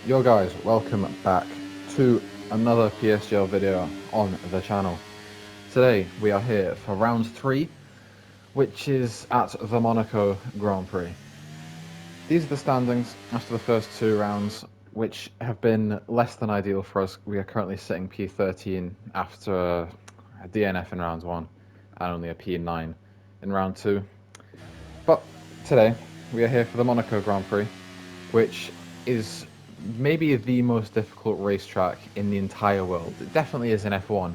Yo guys, welcome back to another PSGL video on the channel. Today we are here for round 3, which is at the Monaco Grand Prix. These are the standings after the first 2 rounds, which have been less than ideal for us. We are currently sitting P13 after a DNF in round 1 and only a P9 in round 2. But today we are here for the Monaco Grand Prix, which is maybe the most difficult racetrack in the entire world. It definitely is in F1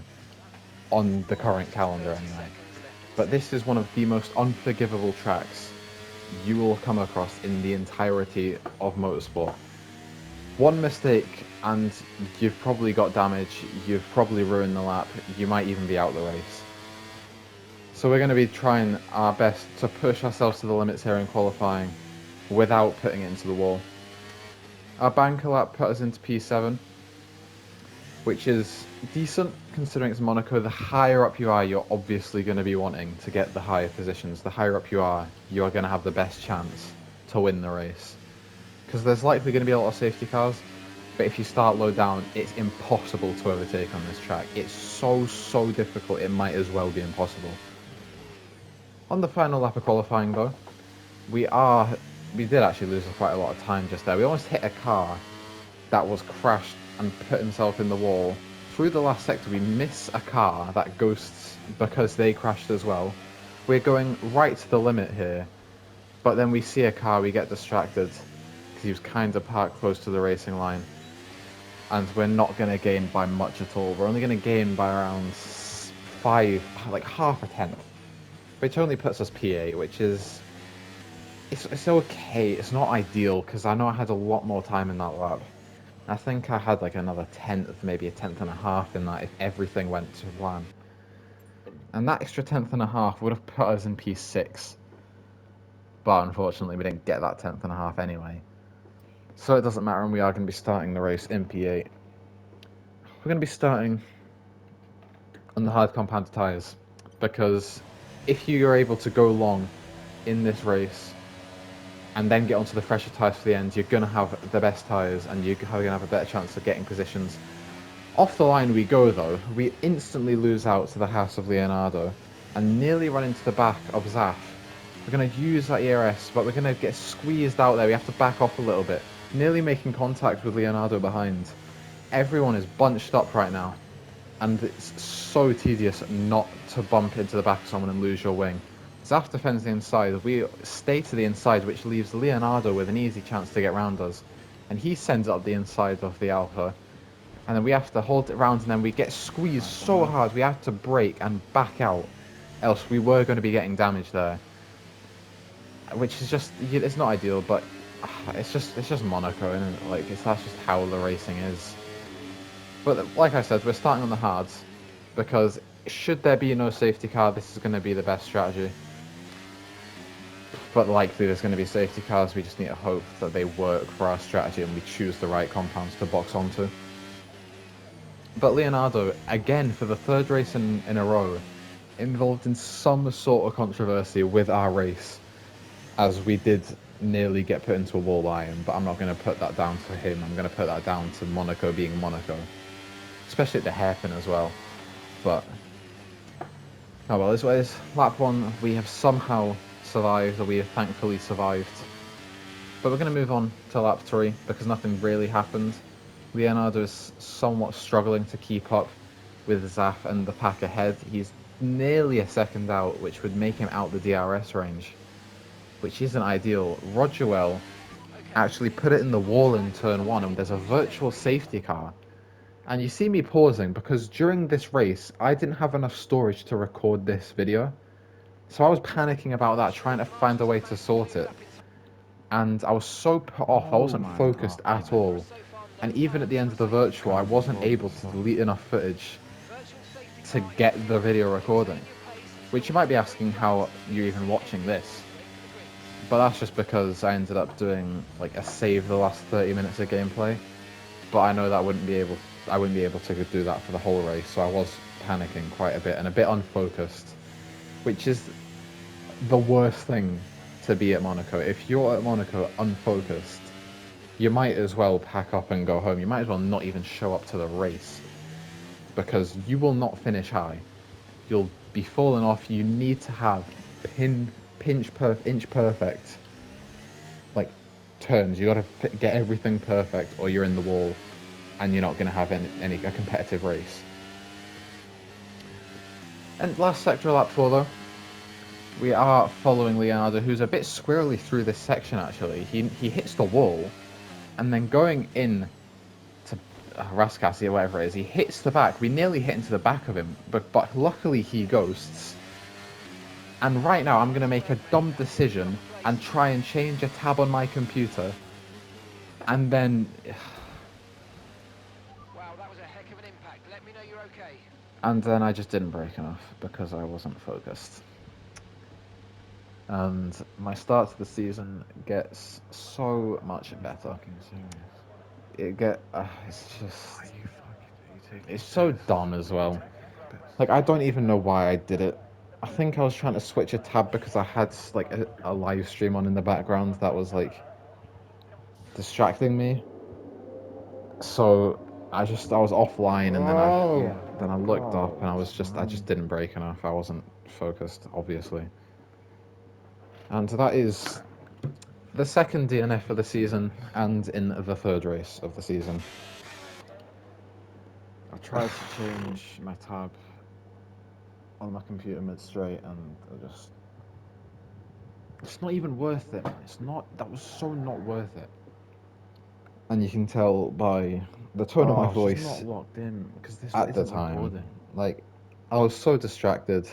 on the current calendar anyway. But this is one of the most unforgivable tracks you will come across in the entirety of motorsport. One mistake and you've probably got damage, you've probably ruined the lap, you might even be out the race. So we're going to be trying our best to push ourselves to the limits here in qualifying without putting it into the wall. Our banker lap put us into P7, which is decent considering it's Monaco. The higher up you are, you're obviously going to be wanting to get the higher positions. The higher up you are going to have the best chance to win the race. Because there's likely going to be a lot of safety cars, but if you start low down, it's impossible to overtake on this track. It's so difficult, it might as well be impossible. On the final lap of qualifying though, we did actually lose quite a lot of time just there. We almost hit a car that was crashed and put himself in the wall. Through the last sector, we miss a car that ghosts because they crashed as well. We're going right to the limit here, but then we see a car, we get distracted because he was kind of parked close to the racing line. And we're not going to gain by much at all. We're only going to gain by around 5, like half a tenth, which only puts us P8, which is... It's okay, it's not ideal, because I know I had a lot more time in that lap. I think I had like another tenth, maybe a tenth and a half in that if everything went to plan. And that extra tenth and a half would have put us in P6. But unfortunately we didn't get that tenth and a half anyway. So it doesn't matter, and we are going to be starting the race in P8. We're going to be starting on the hard compound tyres, because if you are able to go long in this race and then get onto the fresher tyres for the end, you're going to have the best tyres and you're going to have a better chance of getting positions. Off the line we go though, we instantly lose out to the house of Leonardo and nearly run into the back of Zaf. We're going to use that ERS, but we're going to get squeezed out there. We have to back off a little bit, nearly making contact with Leonardo behind. Everyone is bunched up right now, and it's so tedious not to bump into the back of someone and lose your wing. Zaf defends the inside, we stay to the inside, which leaves Leonardo with an easy chance to get round us. And he sends up the inside of the Alpha. And then we have to hold it round, and then we get squeezed so hard, we have to brake and back out. Else we were going to be getting damage there. Which is just, it's not ideal, but it's just Monaco, and that's just how the racing is. But like I said, we're starting on the hards, because should there be no safety car, this is going to be the best strategy. But likely there's going to be safety cars, we just need to hope that they work for our strategy and we choose the right compounds to box onto. But Leonardo, again for the third race in a row, involved in some sort of controversy with our race, as we did nearly get put into a wall iron, but I'm not going to put that down to him, I'm going to put that down to Monaco being Monaco. Especially at the hairpin as well. But oh well, this was lap 1, we have somehow survived, or we have thankfully survived. But we're going to move on to lap 3 because nothing really happened. Leonardo is somewhat struggling to keep up with Zaf and the pack ahead. He's nearly a second out, which would make him out the DRS range, which isn't ideal. Rogerwell actually put it in the wall in turn 1, and there's a virtual safety car. And you see me pausing because during this race I didn't have enough storage to record this video. So I was panicking about that, trying to find a way to sort it. And I was so put off, I wasn't focused at all. And even at the end of the virtual, I wasn't able to delete enough footage to get the video recording. Which you might be asking how you're even watching this. But that's just because I ended up doing like a save the last 30 minutes of gameplay. But I know that I wouldn't be able to do that for the whole race, so I was panicking quite a bit and a bit unfocused, which is the worst thing to be at Monaco. If you're at Monaco unfocused, you might as well pack up and go home. You might as well not even show up to the race, because you will not finish high. You'll be falling off. You need to have inch perfect, like, turns. You got to get everything perfect, or you're in the wall, and you're not going to have a competitive race. And last sector lap 4 though, we are following Leonardo, who's a bit squirrely through this section actually. He hits the wall, and then going in to Rascassi or whatever it is, he hits the back. We nearly hit into the back of him, but luckily he ghosts. And right now I'm going to make a dumb decision and try and change a tab on my computer. And then... Wow, that was a heck of an impact. Let me know you're okay. And then I just didn't brake enough because I wasn't focused. And my start to the season gets so much better. It's just... It's so dumb as well. Like, I don't even know why I did it. I think I was trying to switch a tab because I had, like, a live stream on in the background that was, like, distracting me. So I was offline, and then I looked up, and I just didn't brake enough. I wasn't focused, obviously. And that is the second DNF of the season, and in the third race of the season. I tried to change my tab on my computer mid-straight, and it's not even worth it, man. That was so not worth it. And you can tell by the tone of my voice not locked in because this at the isn't time. recording. Like, I was so distracted.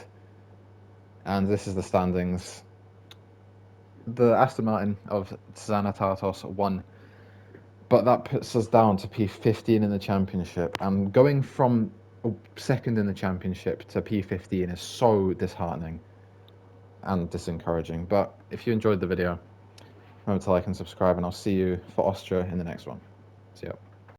And this is the standings. The Aston Martin of Xanatartos won, but that puts us down to P15 in the championship. And going from second in the championship to P15 is so disheartening and disencouraging. But if you enjoyed the video, remember to like and subscribe, and I'll see you for Austria in the next one. See ya.